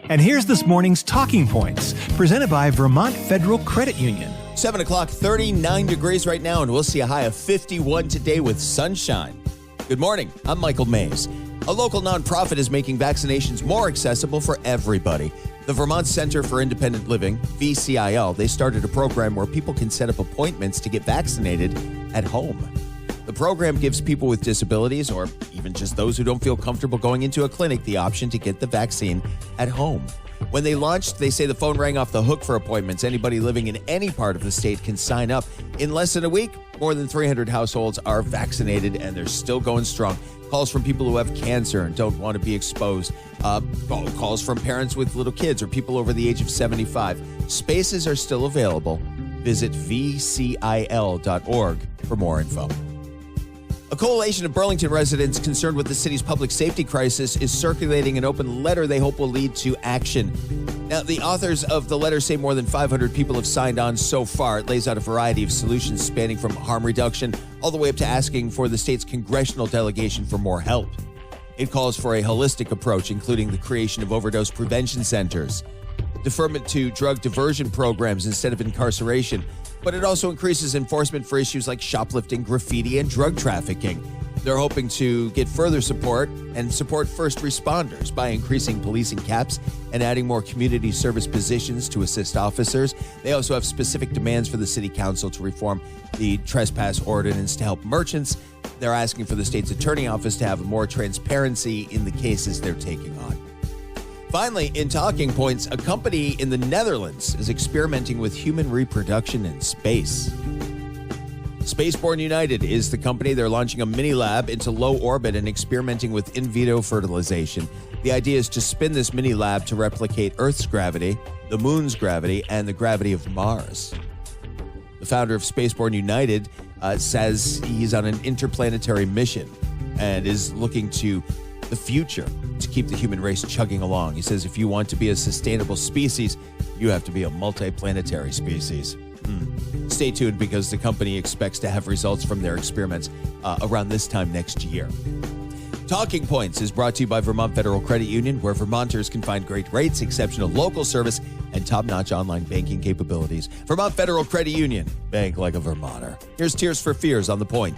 And here's this morning's Talking Points, presented by Vermont Federal Credit Union. 7 o'clock, 39 degrees right now, and we'll see a high of 51 today with sunshine. Good morning. I'm Michael Mays. A local nonprofit is making vaccinations more accessible for everybody. The Vermont Center for Independent Living, VCIL, they started a program where people can set up appointments to get vaccinated at home. The program gives people with disabilities, or even just those who don't feel comfortable going into a clinic, the option to get the vaccine at home. When they launched, they say the phone rang off the hook for appointments. Anybody living in any part of the state can sign up. In less than a week, more than 300 households are vaccinated, and they're still going strong. Calls from people who have cancer and don't want to be exposed. Calls from parents with little kids or people over the age of 75. Spaces are still available. Visit vcil.org for more info. A coalition of Burlington residents concerned with the city's public safety crisis is circulating an open letter they hope will lead to action. Now, the authors of the letter say more than 500 people have signed on so far. It lays out a variety of solutions spanning from harm reduction all the way up to asking for the state's congressional delegation for more help. It calls for a holistic approach, including the creation of overdose prevention centers, deferment to drug diversion programs instead of incarceration, but it also increases enforcement for issues like shoplifting, graffiti, and drug trafficking. They're hoping to get further support and support first responders by increasing policing caps and adding more community service positions to assist officers. They also have specific demands for the city council to reform the trespass ordinance to help merchants. They're asking for the state's attorney office to have more transparency in the cases they're taking on. Finally, in Talking Points, a company in the Netherlands is experimenting with human reproduction in space. Spaceborne United is the company. They're launching a mini lab into low orbit and experimenting with in vitro fertilization. The idea is to spin this mini lab to replicate Earth's gravity, the moon's gravity, and the gravity of Mars. The founder of Spaceborne United says he's on an interplanetary mission and is looking to the future to keep the human race chugging along. He says if you want to be a sustainable species, you have to be a multiplanetary species. Stay tuned, because the company expects to have results from their experiments around this time next year. Talking Points is brought to you by Vermont Federal Credit Union, where Vermonters can find great rates, exceptional local service, and top-notch online banking capabilities. Vermont Federal Credit Union. Bank like a Vermonter. Here's Tears for Fears on The Point.